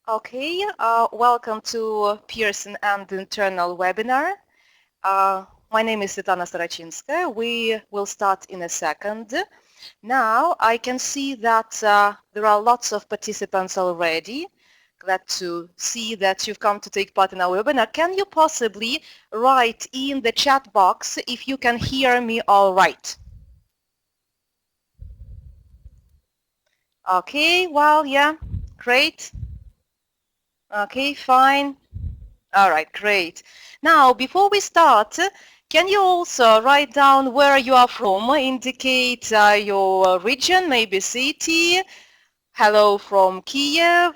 Okay, welcome to Pearson and Internal webinar. My name is Svitlana Sorochynska. We will start in a second. Now I can see that there are lots of participants already. Glad to see that you've come to take part in our webinar. Can you possibly write in the chat box if you can hear me all right? Okay, well, yeah, great. Okay, fine. All right, great. Now, before we start, can you also write down where you are from? Indicate your region, maybe city. Hello from Kiev.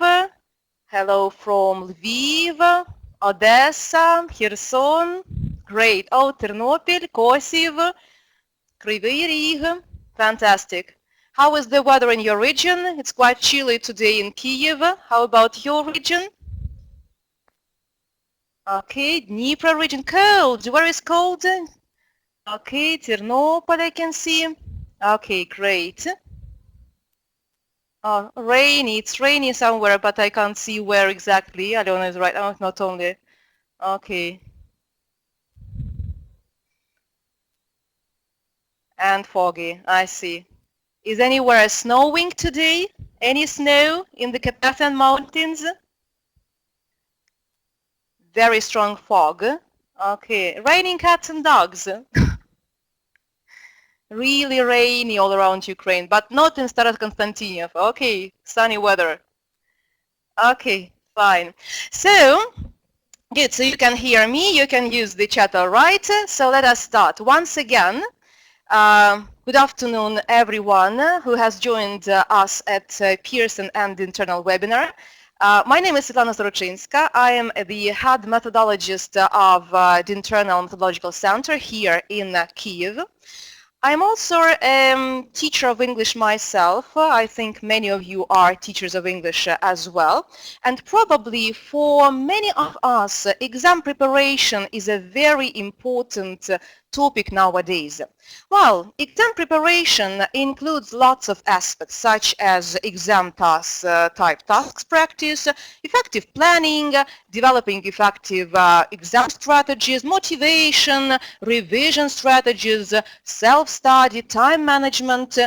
Hello from Lviv, Odessa, Kherson. Great. Oh, Ternopil, Kosiv, Kryvyi Rih. Fantastic. How is the weather in your region? It's quite chilly today in Kiev. How about your region? Okay, Dnipro region, cold. Where is cold? Okay, Ternopil I can see. Okay, great. Oh, rainy. It's rainy somewhere, but I can't see where exactly. I don't know, it's right. Oh, not only. Okay. And foggy. I see. Is anywhere snowing today? Any snow in the Carpathian Mountains? Very strong fog. Okay. Raining cats and dogs. Really rainy all around Ukraine, but not in Starat Konstantiniev. Okay, sunny weather. Okay, fine. So, good, so you can hear me, you can use the chat all right. So let us start. Once again, good afternoon everyone who has joined us at Pearson and Internal webinar. My name is Svitlana Sorochynska. I am the head methodologist of the Internal Methodological Center here in Kiev. I'm also a teacher of English myself. I think many of you are teachers of English as well. And probably for many of us, exam preparation is a very important topic nowadays. Well, exam preparation includes lots of aspects such as exam type tasks practice, effective planning, developing effective exam strategies, motivation, revision strategies, self-study, time management.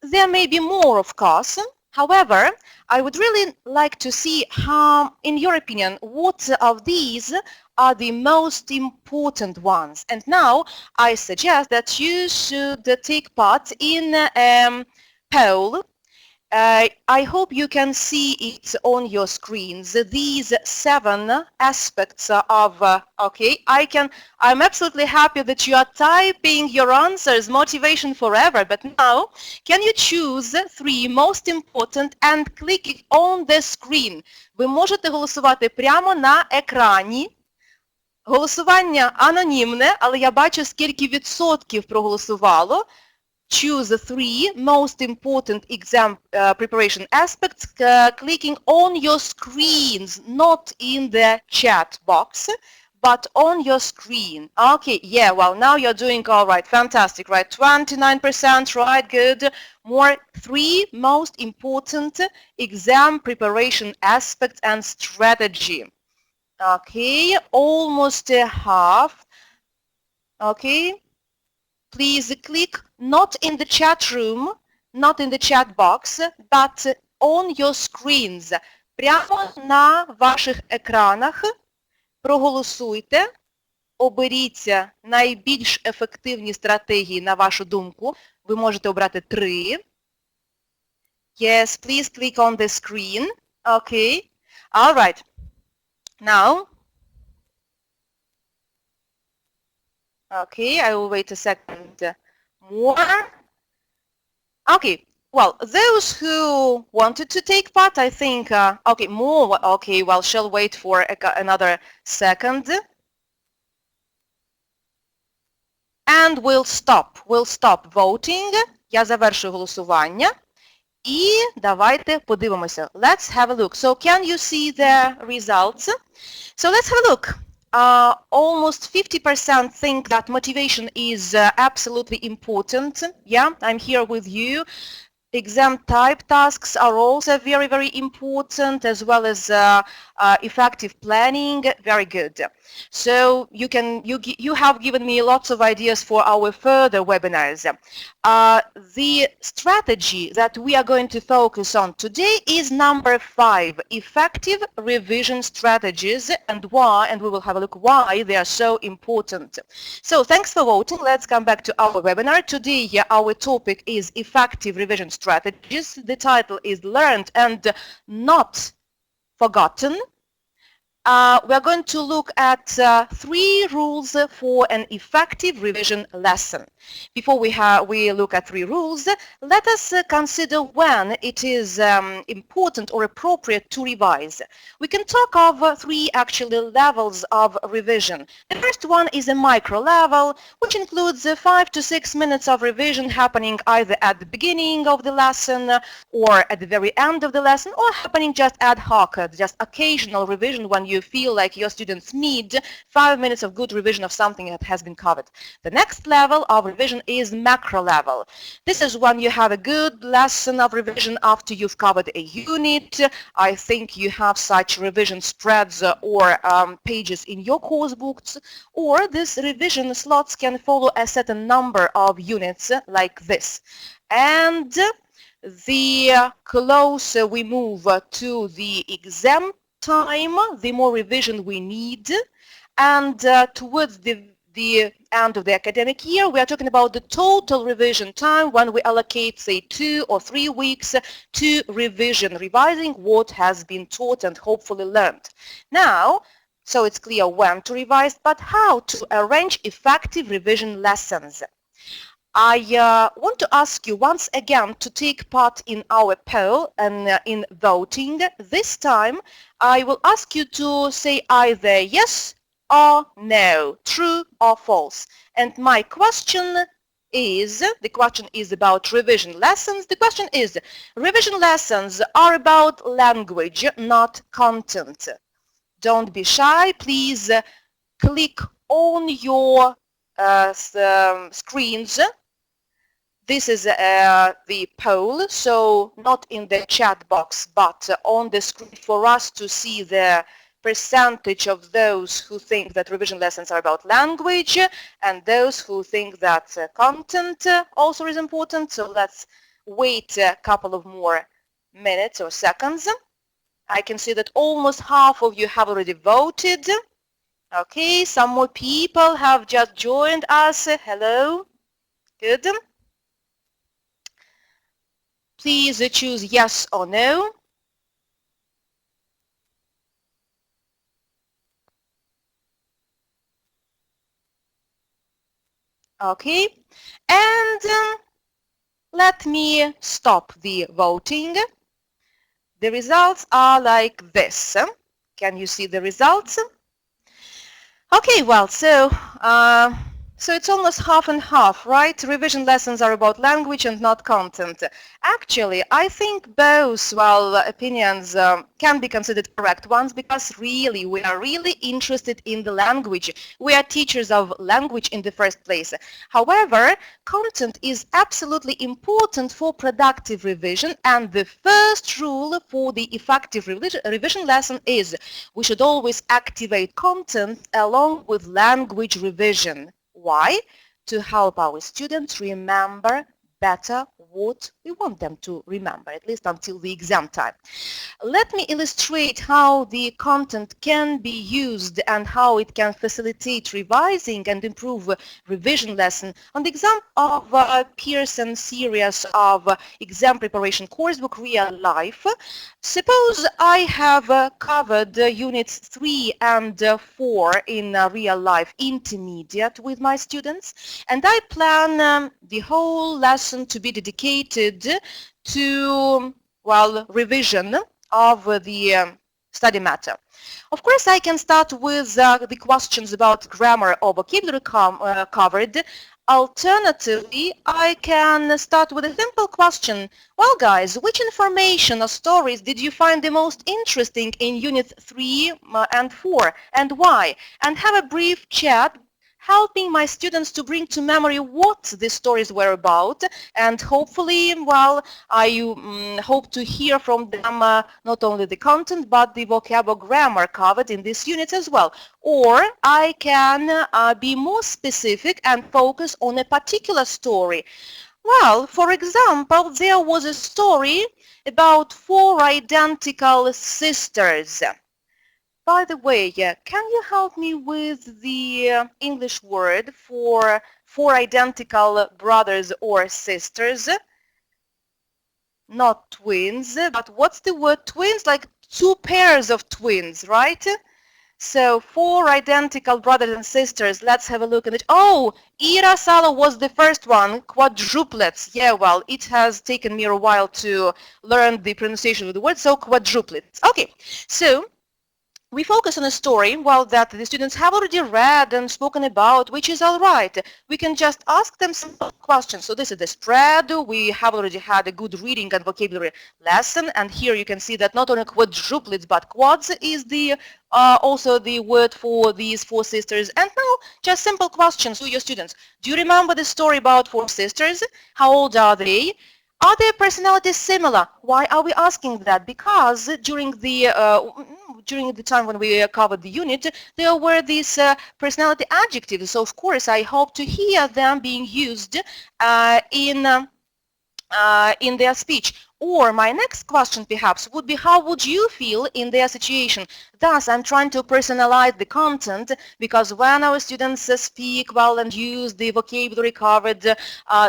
There may be more, of course. However, I would really like to see how, in your opinion, what of these are the most important ones. And now I suggest that you should take part in a poll. I hope you can see it on your screens. These 7 aspects of, okay, I'm absolutely happy that you are typing your answers, motivation forever, but now can you choose 3 most important and click it on the screen? Ви можете голосувати прямо на екрані. Голосування анонімне, але я бачу, скільки відсотків проголосувало. Choose 3 most important exam preparation aspects, clicking on your screens, not in the chat box, but on your screen. Okay, yeah, well, now you're doing all right. Fantastic, right? 29%, right? Good. More 3 most important exam preparation aspects and strategy. Okay, almost a half. Okay. Please click not in the chat room, not in the chat box, but on your screens. Прямо на ваших екранах проголосуйте, оберіться найбільш ефективні стратегії на вашу думку. Ви можете обрати 3. Yes, please click on the screen. Okay. All right. Now, okay, I will wait a second more. Okay, well, those who wanted to take part, I think, okay, more, okay, well, shall wait for another second. And we'll stop voting. Я завершу голосування. І давайте подивимося. Let's have a look. So can you see the results? So let's have a look. Almost 50% think that motivation is absolutely important. Yeah, I'm here with you. exam type tasks are also very, very important, as well as effective planning. Very good. So you have given me lots of ideas for our further webinars. The strategy that we are going to focus on today is number 5, effective revision strategies, and why, and we will have a look why they are so important. So thanks for voting. Let's come back to our webinar. Today our topic is effective revision strategies. The title is Learned and Not Forgotten. We're going to look at 3 rules for an effective revision lesson. Before we look at 3 rules, let us consider when it is important or appropriate to revise. We can talk of 3 actually levels of revision. The first one is a micro level, which includes 5 to 6 minutes of revision happening either at the beginning of the lesson or at the very end of the lesson, or happening just ad hoc, just occasional revision when you feel like your students need 5 minutes of good revision of something that has been covered. The next level of revision is macro level. This is when you have a good lesson of revision after you've covered a unit. I think you have such revision spreads or pages in your course books, or these revision slots can follow a certain number of units like this. And the closer we move to the exam time, the more revision we need, and towards the end of the academic year, we are talking about the total revision time when we allocate, say, 2 or 3 weeks to revising what has been taught and hopefully learned. Now, so it's clear when to revise, but how to arrange effective revision lessons. I want to ask you once again to take part in our poll and in voting. This time, I will ask you to say either yes or no, true or false. And my question is, the question is about revision lessons. The question is, revision lessons are about language, not content. Don't be shy. Please click on your screens. This is the poll, so not in the chat box, but on the screen for us to see the percentage of those who think that revision lessons are about language and those who think that content also is important. So let's wait a couple of more minutes or seconds. I can see that almost half of you have already voted. Okay, some more people have just joined us. Hello. Good. Please choose yes or no. Okay, and let me stop the voting. The results are like this. Can you see the results? Okay, well, so it's almost half and half, right? Revision lessons are about language and not content. Actually, I think both, well, opinions can be considered correct ones, because really, we are really interested in the language. We are teachers of language in the first place. However, content is absolutely important for productive revision, and the first rule for the effective revision lesson is we should always activate content along with language revision. Why? To help our students remember better what we want them to remember, at least until the exam time. Let me illustrate how the content can be used and how it can facilitate revising and improve revision lesson on the example of Pearson series of exam preparation coursebook Real Life. Suppose I have covered units 3 and 4 in Real Life Intermediate with my students, and I plan the whole lesson to be dedicated to, well, revision of the study matter. Of course, I can start with the questions about grammar or vocabulary covered. Alternatively, I can start with a simple question. Well, guys, which information or stories did you find the most interesting in Units 3 and 4, and why? And have a brief chat, helping my students to bring to memory what the stories were about, and hopefully, well, I hope to hear from them not only the content but the vocabulary grammar covered in this unit as well. Or I can be more specific and focus on a particular story. Well, for example, there was a story about four identical sisters. By the way, can you help me with the English word for four identical brothers or sisters? Not twins, but what's the word twins? Like two pairs of twins, right? So four identical brothers and sisters. Let's have a look at it. Oh, Ira Salo was the first one. Quadruplets. Yeah, well, it has taken me a while to learn the pronunciation of the word. So quadruplets. Okay, so we focus on a story, well, that the students have already read and spoken about, which is all right. We can just ask them simple questions. So this is the spread. We have already had a good reading and vocabulary lesson. And here you can see that not only quadruplets, but quads is the also the word for these four sisters. And now, just simple questions to your students. Do you remember the story about four sisters? How old are they? Are their personalities similar? Why are we asking that? Because during the time when we covered the unit, there were these personality adjectives. So of course, I hope to hear them being used in their speech. Or my next question perhaps would be, how would you feel in their situation? Thus, I'm trying to personalize the content, because when our students speak well and use the vocabulary covered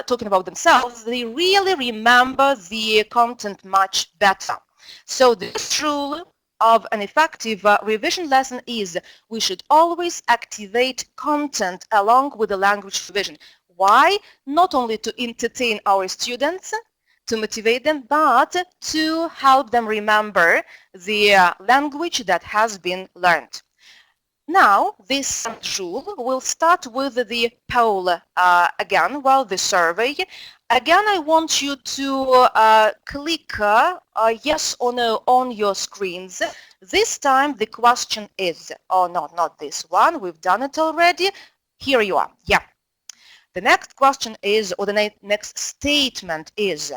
talking about themselves, they really remember the content much better. So this rule of an effective revision lesson is we should always activate content along with the language revision. Why? Not only to entertain our students, to motivate them, but to help them remember the language that has been learned. Now, this rule will start with the poll again, well, the survey. Again, I want you to click yes or no on your screens. This time the question is, oh, not this one, we've done it already. Here you are, yeah. The next question is, or the next statement is,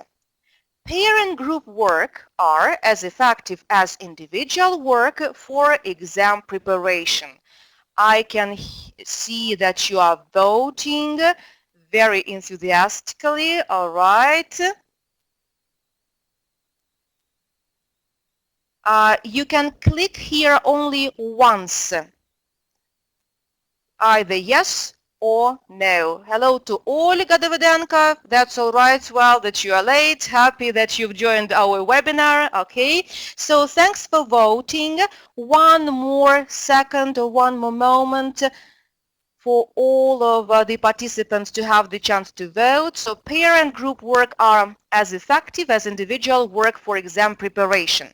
pair and group work are as effective as individual work for exam preparation. I can see that you are voting very enthusiastically. All right. You can click here only once. Either yes or no. Hello to Olga Davidenko. That's all right. Well, that you are late. Happy that you've joined our webinar. Okay. So thanks for voting. One more second or one more moment for all of the participants to have the chance to vote. So pair and group work are as effective as individual work for exam preparation.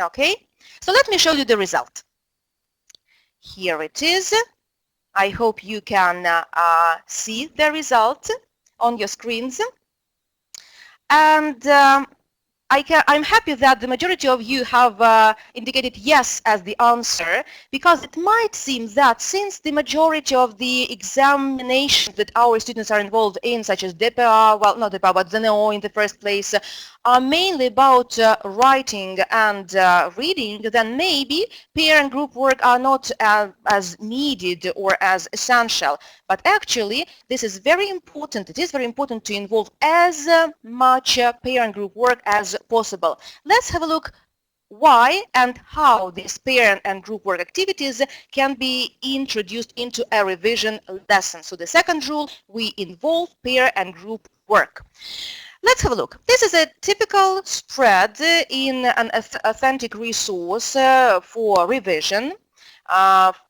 Okay. So let me show you the result. Here it is. I hope you can see the result on your screens. And I'm happy that the majority of you have indicated yes as the answer, because it might seem that since the majority of the examinations that our students are involved in, such as DPA, well, not DPA, but ZNO in the first place, are mainly about writing and reading, then maybe pair and group work are not as needed or as essential. But actually, this is very important. It is very important to involve as much pair and group work as possible. Let's have a look why and how these pair and group work activities can be introduced into a revision lesson. So the second rule, we involve pair and group work. Let's have a look. This is a typical spread in an authentic resource for revision,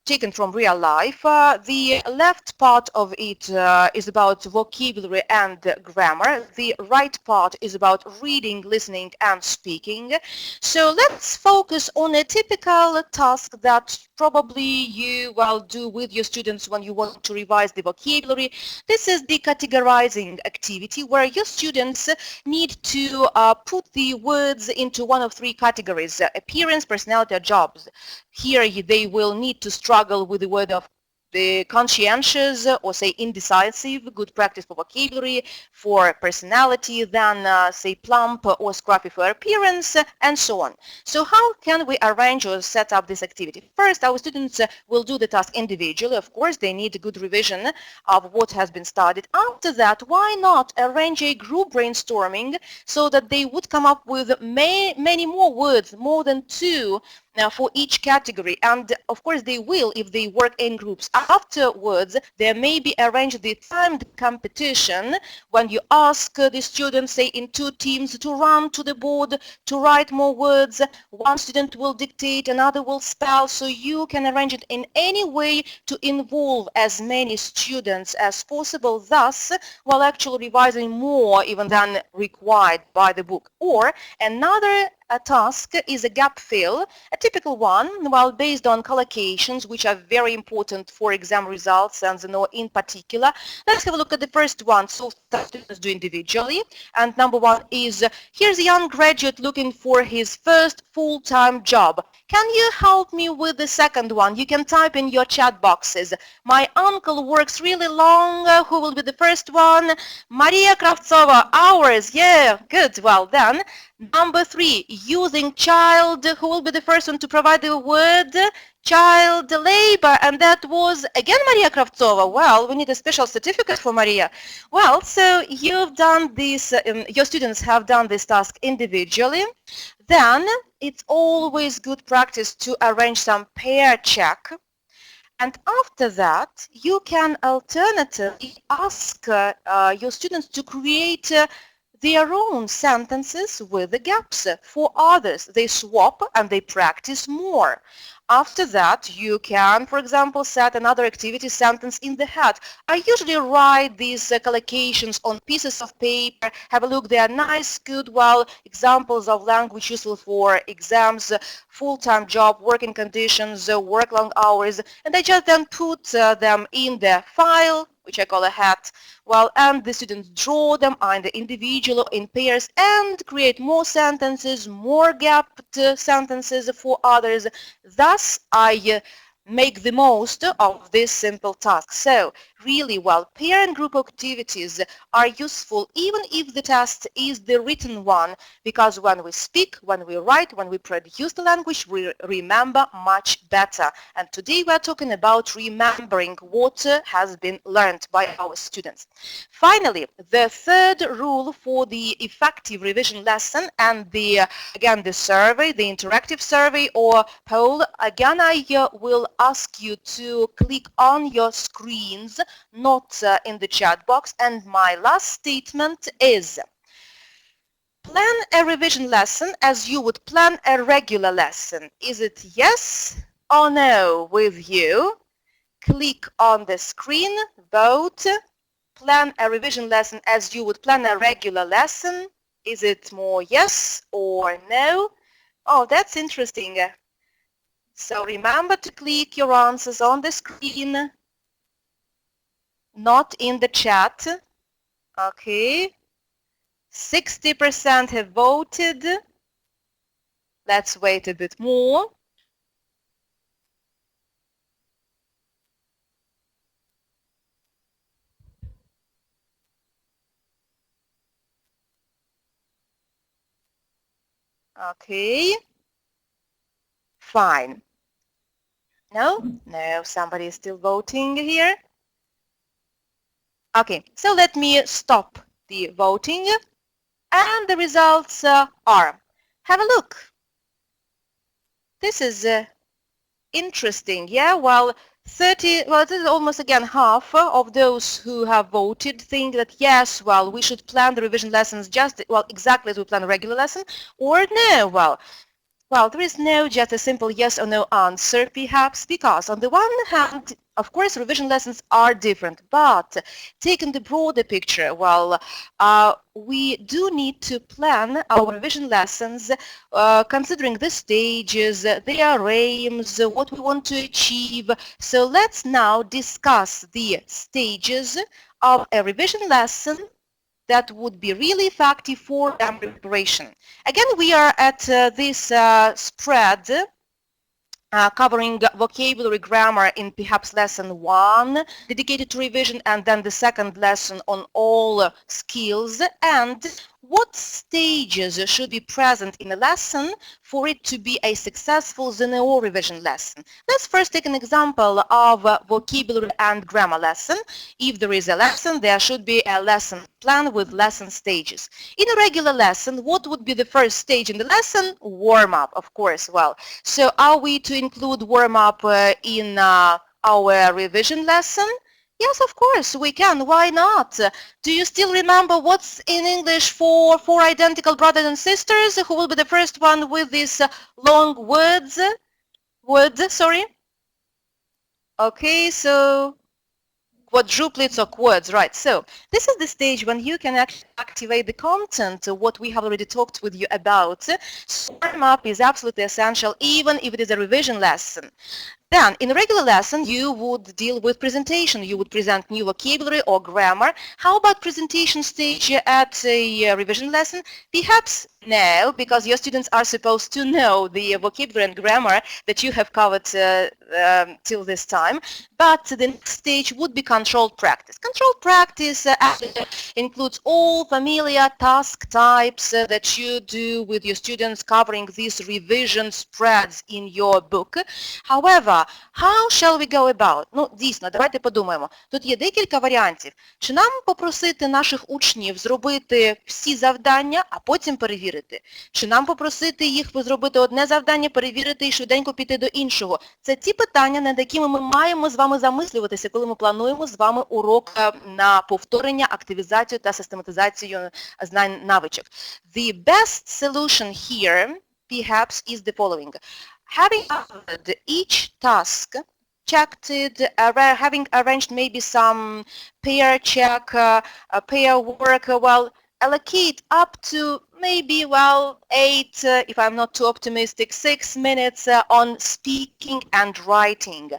taken from real life. The left part of it is about vocabulary and grammar. The right part is about reading, listening, and speaking. So let's focus on a typical task that probably you will do with your students when you want to revise the vocabulary. This is the categorizing activity, where your students need to put the words into one of three categories: appearance, personality, or jobs. Here they will need to struggle with the word of the conscientious or say indecisive, good practice for vocabulary, for personality, then say plump or scruffy for appearance, and so on. So how can we arrange or set up this activity? First, our students will do the task individually. Of course, they need a good revision of what has been studied. After that, why not arrange a group brainstorming so that they would come up with many more words, more than 2 for each category, and of course they will if they work in groups. Afterwards, there may be arranged the timed competition when you ask the students, say in 2 teams, to run to the board to write more words. One student will dictate, another will spell, so you can arrange it in any way to involve as many students as possible, thus while actually revising more even than required by the book. Or another task is a gap fill, a typical one, while based on collocations, which are very important for exam results and in particular. Let's have a look at the first one, so students do individually. And number 1 is, here's a young graduate looking for his first full-time job. Can you help me with the second one? You can type in your chat boxes. My uncle works really long. Who will be the first one? Maria Kravtsova, hours. Yeah, good. Well then, number 3, using child. Who will be the first one to provide the word? Child labor, and that was again Maria Kravtsova. Well, we need a special certificate for Maria. Well, so you've done this, your students have done this task individually. Then it's always good practice to arrange some pair check. And after that, you can alternatively ask your students to create their own sentences with the gaps for others. They swap and they practice more. After that, you can, for example, set another activity sentence in the head. I usually write these collocations on pieces of paper. Have a look, they are nice, good, well, examples of language useful for exams, full-time job, working conditions, work long hours, and I just then put them in the file, which I call a hat, well, and the students draw them either individual or in pairs and create more sentences, more gapped sentences for others. Thus, I make the most of this simple task. So, really, well, pair and group activities are useful even if the test is the written one, because when we speak, when we write, when we produce the language, we remember much better. And today we're talking about remembering what has been learned by our students. Finally, the third rule for the effective revision lesson and again the survey, the interactive survey or poll, again I will ask you to click on your screens, not in the chat box. And my last statement is, plan a revision lesson as you would plan a regular lesson. Is it yes or no with you? Click on the screen, vote. Plan a revision lesson as you would plan a regular lesson. Is it more yes or no? Oh, that's interesting. So remember to click your answers on the screen, not in the chat. Okay. 60% have voted. Let's wait a bit more. Okay. Fine. No? No, somebody is still voting here. Okay, so let me stop the voting. And the results are, have a look. This is interesting, yeah? Well, this is almost again half of those who have voted think that yes, well, we should plan the revision lessons just, well, exactly as we plan a regular lesson, or no, well, there is no just a simple yes or no answer, perhaps, because on the one hand, of course, revision lessons are different, but taking the broader picture, well, we do need to plan our revision lessons considering the stages, their aims, what we want to achieve. So let's now discuss the stages of a revision lesson that would be really effective for preparation. Again, we are at this spread covering vocabulary grammar in perhaps lesson 1, dedicated to revision, and then the second lesson on all skills, and what stages should be present in a lesson for it to be a successful ZNO revision lesson. Let's first take an example of a vocabulary and grammar lesson. If there is a lesson, there should be a lesson plan with lesson stages. In a regular lesson, what would be the first stage in the lesson? Warm-up, of course. Well, so are we to include warm-up in our revision lesson? Yes, of course, we can. Why not? Do you still remember what's in English for four identical brothers and sisters? Who will be the first one with these long words? Sorry. Okay, so quadruplets or quads, right? So this is the stage when you can actually activate the content, what we have already talked with you about. So warm-up is absolutely essential, even if it is a revision lesson. Then, in a regular lesson, you would deal with presentation. You would present new vocabulary or grammar. How about presentation stage at a revision lesson? Perhaps no, because your students are supposed to know the vocabulary and grammar that you have covered till this time. But the next stage would be controlled practice. Controlled practice includes all familiar task types that you do with your students, covering these revision spreads in your book. However, how shall we go about? Ну, дійсно, давайте подумаємо. Тут є декілька варіантів. Чи нам попросити наших учнів зробити всі завдання, а потім перевірити? Чи нам попросити їх зробити одне завдання, перевірити і швиденько піти до іншого? Це ті питання, над якими ми маємо з вами замислюватися, коли ми плануємо з вами урок на повторення, активізацію та систематизацію знань, навичок. The best solution here, perhaps, is the following. Having covered each task, checked it, having arranged maybe some pair check, pair work, well, allocate up to maybe, well, 8, if I'm not too optimistic, 6 minutes on speaking and writing.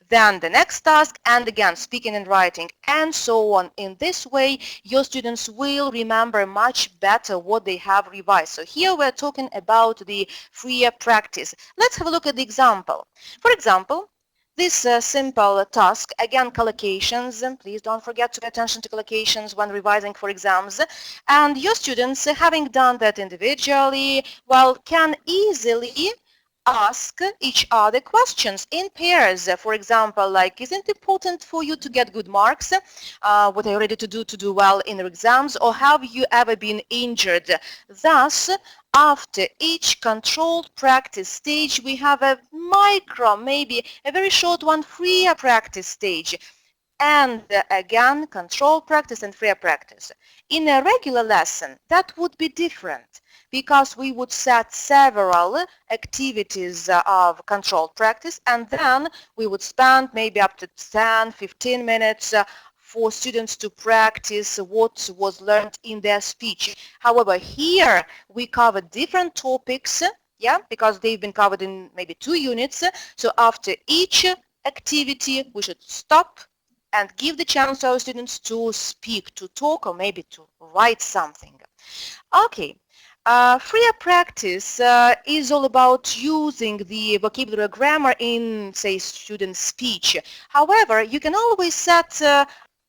Then the next task, and again, speaking and writing, and so on. In this way, your students will remember much better what they have revised. So here we're talking about the freer practice. Let's have a look at the example. For example, this simple task, again, collocations. Please don't forget to pay attention to collocations when revising for exams. And your students, having done that individually, well, can easily ask each other questions in pairs. For example, like, isn't it important for you to get good marks? What are you ready to do well in your exams? Or have you ever been injured? Thus, after each controlled practice stage, we have a micro, maybe a very short one, freer practice stage. And again, controlled practice and freer practice. In a regular lesson, that would be different, because we would set several activities of controlled practice, and then we would spend maybe up to 10-15 minutes for students to practice what was learned in their speech. However, here we cover different topics, yeah, because they've been covered in maybe 2 units. So after each activity, we should stop and give the chance to our students to speak, to talk, or maybe to write something. Okay. Freer practice is all about using the vocabulary grammar in, say, student speech. However, you can always set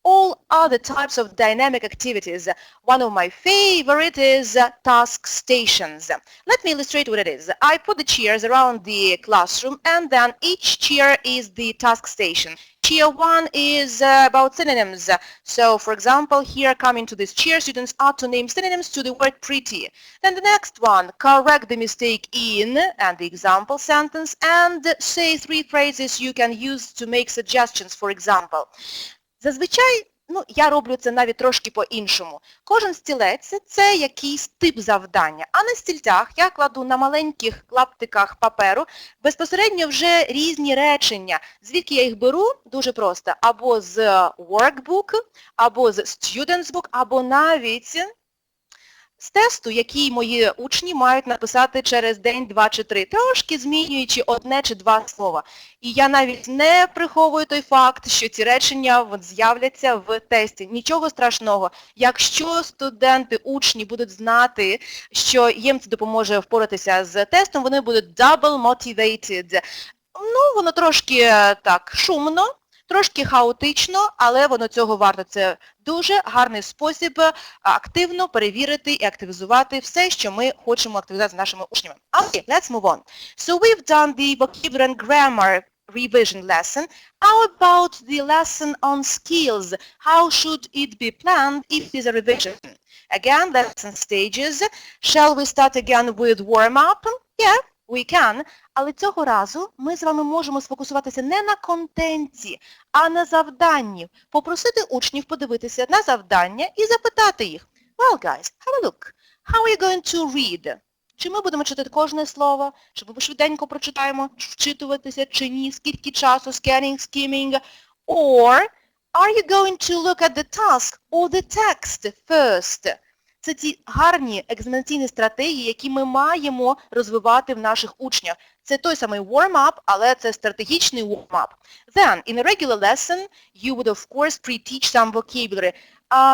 all other types of dynamic activities. One of my favorite is task stations. Let me illustrate what it is. I put the chairs around the classroom, and then each chair is the task station. Chair 1 is about synonyms. So, for example, here coming to this chair, students are to name synonyms to the word pretty. Then the next one, correct the mistake in, and the example sentence, and say 3 phrases you can use to make suggestions, for example. Зазвичай, я роблю це навіть трошки по-іншому. Кожен стілець – це якийсь тип завдання, а на стільцях я кладу на маленьких клаптиках паперу безпосередньо вже різні речення. Звідки я їх беру? Дуже просто. Або з workbook, або з student's book, або навіть з тесту, який мої учні мають написати через день, 2 чи 3, трошки змінюючи 1 чи 2 слова. І я навіть не приховую той факт, що ці речення з'являться в тесті. Нічого страшного. Якщо студенти, учні будуть знати, що їм це допоможе впоратися з тестом, вони будуть double motivated. Ну, воно трошки так шумно, трошки хаотично, але воно цього варто. Це дуже гарний спосіб активно перевірити і активізувати все, що ми хочемо активізувати з нашими учнями. Okay, let's move on. So we've done the vocabulary and grammar revision lesson. How about the lesson on skills? How should it be planned if it is a revision? Again, lesson stages. Shall we start again with warm-up? Yeah, we can. Але цього разу ми з вами можемо сфокусуватися не на контенті, а на завданні. Попросити учнів подивитися на завдання і запитати їх. Well, guys, have a look. How are you going to read? Чи ми будемо читати кожне слово? Чи ми швиденько прочитаємо, вчитуватися чи ні? Скільки часу? Scanning, skimming? Or are you going to look at the task or the text first? Це ті гарні екзаменаційні стратегії, які ми маємо розвивати в наших учнях. Це той самий warm-up, але це стратегічний warm-up. Then, in a regular lesson, you would of course pre-teach some vocabulary.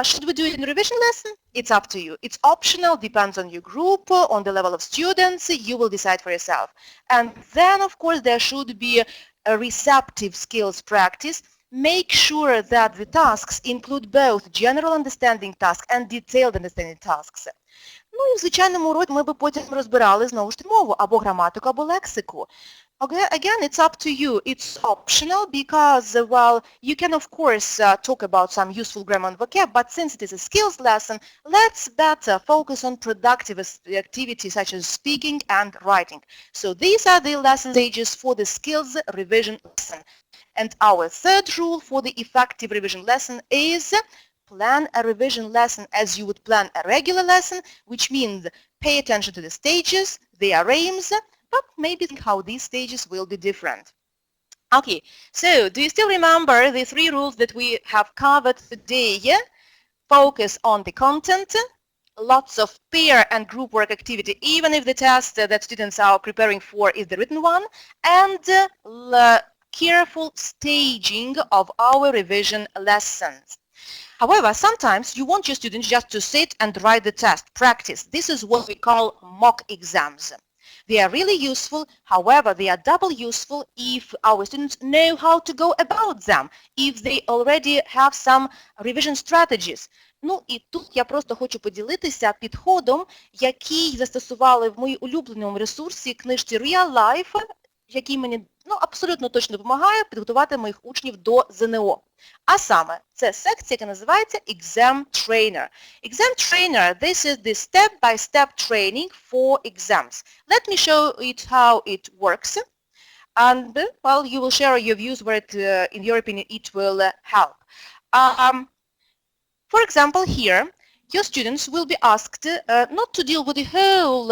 Should we do it in a revision lesson? It's up to you. It's optional, depends on your group, on the level of students, you will decide for yourself. And then, of course, there should be a receptive skills practice. Make sure that the tasks include both general understanding tasks and detailed understanding tasks. Ну і в звичайному уроці ми би потім розбирали знову ж таки мову або граматику, або лексику. Again, it's up to you. It's optional because, well, you can of course talk about some useful grammar and vocab, but since it is a skills lesson, let's better focus on productive activities such as speaking and writing. So these are the lesson stages for the skills revision lesson. And our third rule for the effective revision lesson is plan a revision lesson as you would plan a regular lesson, which means pay attention to the stages, their aims, but maybe think how these stages will be different. Okay, so do you still remember the 3 rules that we have covered today? Focus on the content, lots of pair and group work activity, even if the test that students are preparing for is the written one, and careful staging of our revision lessons. However, sometimes you want your students just to sit and write the test, practice. This is what we call mock exams. They are really useful, however, they are double useful if our students know how to go about them, if they already have some revision strategies. Ну і тут я просто хочу поділитися підходом, який застосували в моїй улюбленому ресурсі книжці Real Life, який мені абсолютно точно допомагає підготувати моїх учнів до ЗНО. А саме, це секція, яка називається Exam Trainer. Exam Trainer, this is the step-by-step training for exams. Let me show it how it works. And, well, you will share your views where it, in your opinion, it will help. For example, here, your students will be asked not to deal with the whole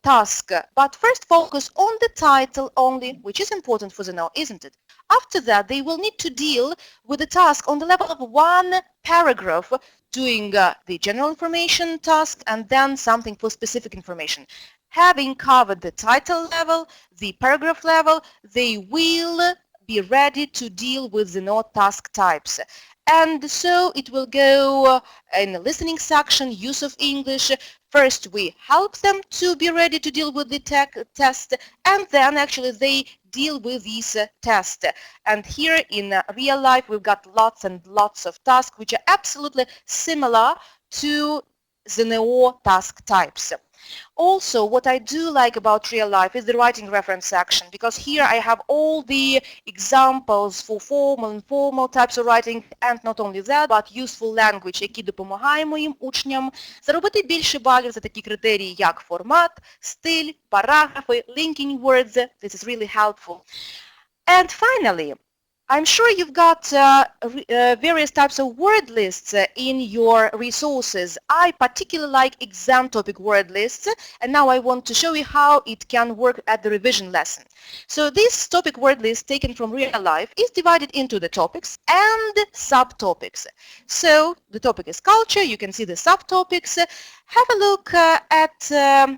task, but first focus on the title only, which is important for the now, isn't it? After that, they will need to deal with the task on the level of 1 paragraph, doing the general information task and then something for specific information. Having covered the title level, the paragraph level, they will be ready to deal with the no task types. And so it will go in the listening section, use of English. First we help them to be ready to deal with the test, and then actually they deal with these tests. And here in real life we've got lots and lots of tasks which are absolutely similar to the NEO task types. Also, what I do like about real life is the writing reference section, because here I have all the examples for formal and informal types of writing, and not only that, but useful language, які допомагає моїм учням заробити більше балів за такі критерії, як формат, стиль, параграфи, linking words. This is really helpful. And finally, I'm sure you've got various types of word lists in your resources. I particularly like exam topic word lists, and now I want to show you how it can work at the revision lesson. So this topic word list taken from real life is divided into the topics and subtopics. So the topic is culture, you can see the subtopics. Have a look at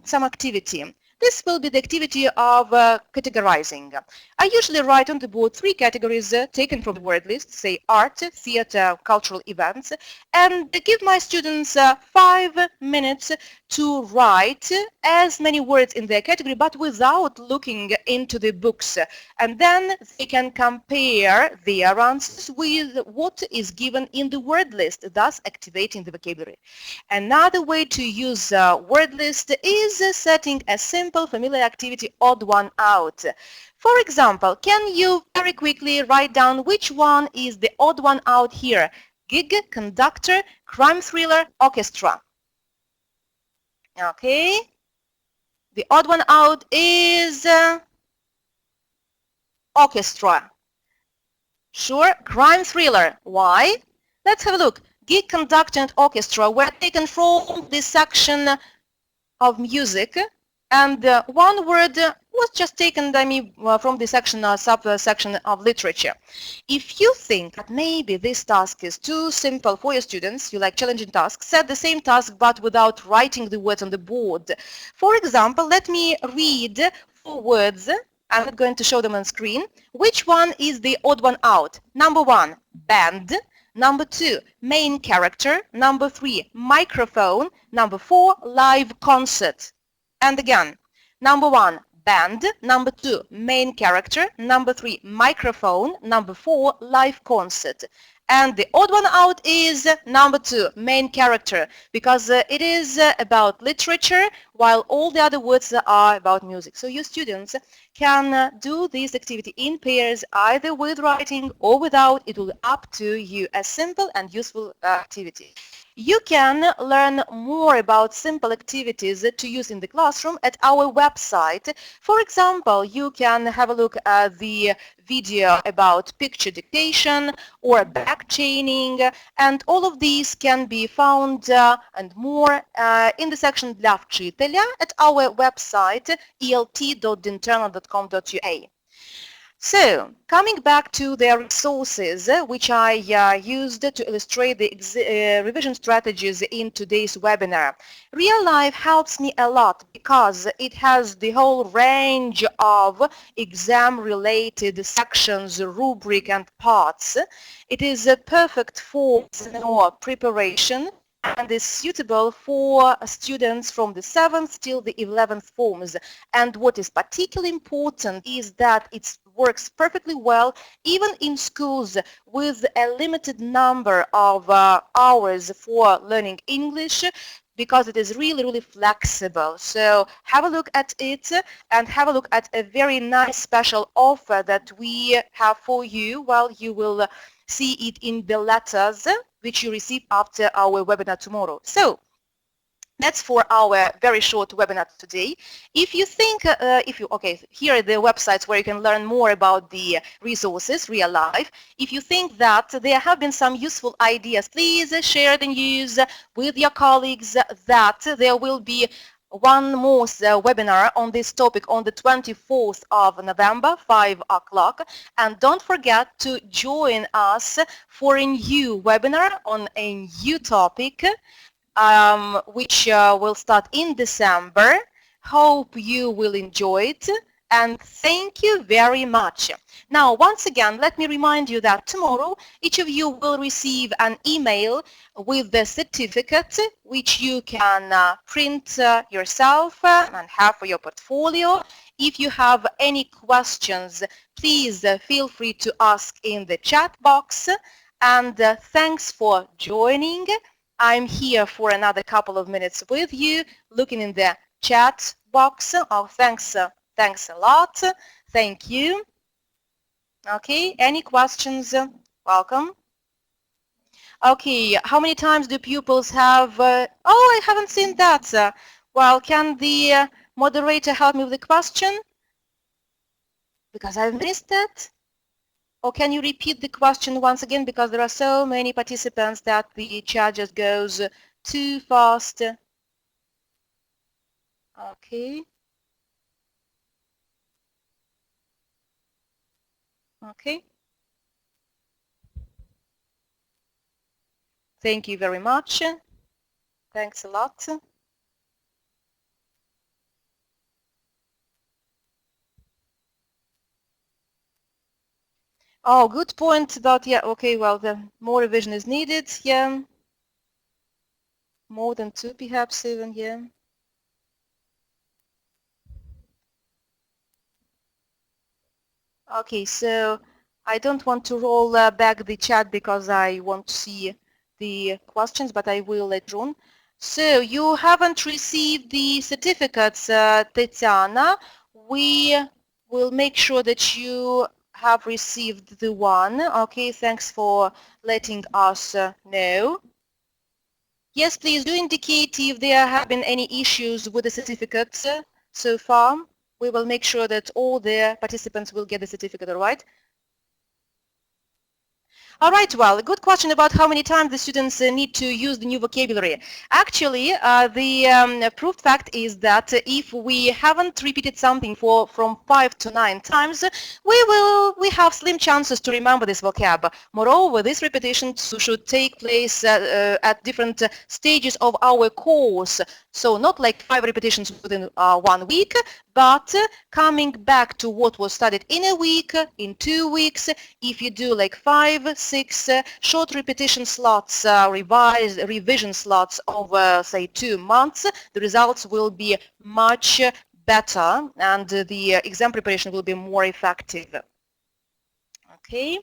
some activity. This will be the activity of categorizing. I usually write on the board 3 categories taken from the word list, say art, theater, cultural events, and give my students 5 minutes to write as many words in their category, but without looking into the books. And then they can compare their answers with what is given in the word list, thus activating the vocabulary. Another way to use word list is setting a simple familiar activity, odd one out. For example, can you very quickly write down which one is the odd one out here? Gig, conductor, crime thriller, orchestra. Okay. The odd one out is orchestra. Sure, crime thriller. Why? Let's have a look. Gig, conductor, and orchestra were taken from this section of music, and one word was just taken by me from the section, subsection of literature. If you think that maybe this task is too simple for your students, you like challenging tasks, set the same task but without writing the words on the board. For example, let me read 4 words. I'm not going to show them on screen. Which one is the odd one out? Number 1, band. Number 2, main character. Number 3, microphone. Number 4, live concert. And again, number 1, band. Number 2, main character. Number 3, microphone. Number 4, live concert. And the odd one out is number 2, main character, because it is about literature, while all the other words are about music. So your students can do this activity in pairs, either with writing or without. It will be up to you. A simple and useful activity. You can learn more about simple activities to use in the classroom at our website. For example, you can have a look at the video about picture dictation or back chaining, and all of these can be found and more in the section для вчителя at our website elt.internal.com.ua. So, coming back to the resources which I used to illustrate the revision strategies in today's webinar. Real Life helps me a lot because it has the whole range of exam-related sections, rubric and parts. It is perfect for seminar preparation and is suitable for students from the 7th till the 11th forms. And what is particularly important is that it works perfectly well even in schools with a limited number of hours for learning English, because it is really flexible. So have a look at it and have a look at a very nice special offer that we have for you. Well, you will see it in the letters which you receive after our webinar tomorrow. So that's for our very short webinar today. If you think, here are the websites where you can learn more about the resources, Real Life. If you think that there have been some useful ideas, please share the news with your colleagues that there will be one more webinar on this topic on the 24th of November, 5 o'clock. And don't forget to join us for a new webinar on a new topic, which will start in December. Hope you will enjoy it, and thank you very much. Now, once again, let me remind you that tomorrow each of you will receive an email with the certificate which you can print yourself and have for your portfolio. If you have any questions, please feel free to ask in the chat box. And thanks for joining. I'm here for another couple of minutes with you, looking in the chat box. Oh, thanks a lot. Thank you. Okay, any questions? Welcome. Okay, how many times do pupils have? Oh, I haven't seen that. Well, can the moderator help me with the question? Because I've missed it. Or can you repeat the question once again, because there are so many participants that the chat just goes too fast. Okay. Okay. Thank you very much. Thanks a lot. Oh, good point that, yeah, okay, well, the more revision is needed, yeah. More than 2 perhaps even, yeah. Okay, so I don't want to roll back the chat because I want to see the questions, but I will later on. So you haven't received the certificates, Tatiana. We will make sure that you have received the one. Okay, thanks for letting us know. Yes, please do indicate if there have been any issues with the certificates so far. We will make sure that all the participants will get the certificate, all right? All right, well, a good question about how many times the students need to use the new vocabulary. Actually, the proved fact is that if we haven't repeated something from 5 to 9 times, we have slim chances to remember this vocab. Moreover, this repetition should take place at different stages of our course. So not like 5 repetitions within 1 week, but coming back to what was studied in a week, in 2 weeks. If you do like 5, 6 short repetition slots, revision slots over say 2 months, the results will be much better and the exam preparation will be more effective. Okay.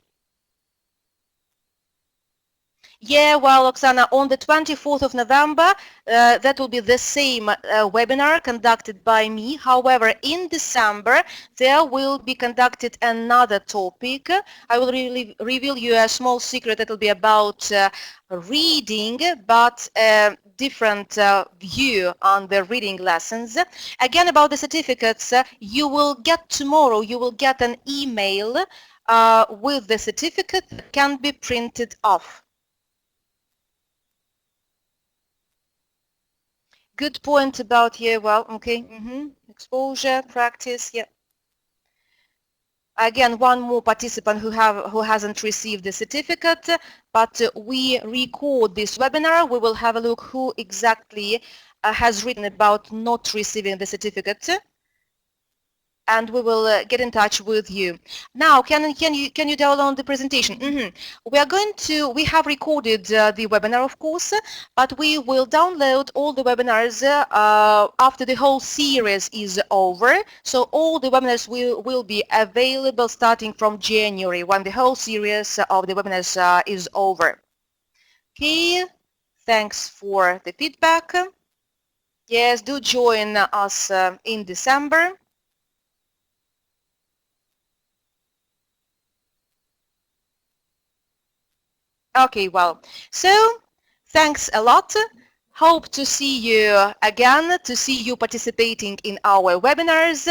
Yeah, well, Oksana, on the 24th of November, that will be the same webinar conducted by me. However, in December, there will be conducted another topic. I will reveal you a small secret that will be about reading, but a different view on the reading lessons. Again, about the certificates, you will get tomorrow, you will get an email with the certificate that can be printed off. Good point about here. Well, okay. Exposure, practice. Yeah. Again, one more participant who hasn't received the certificate, but we record this webinar. We will have a look who exactly has written about not receiving the certificate, and we will get in touch with you. Now, can you download the presentation? We have recorded the webinar, of course, but we will download all the webinars after the whole series is over. So all the webinars will be available starting from January when the whole series of the webinars is over. Okay, thanks for the feedback. Yes, do join us in December. Okay, well, so thanks a lot. Hope to see you again, to see you participating in our webinars,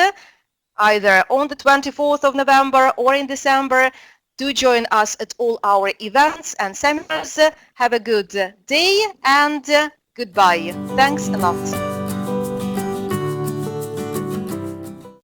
either on the 24th of November or in December. Do join us at all our events and seminars. Have a good day and goodbye. Thanks a lot.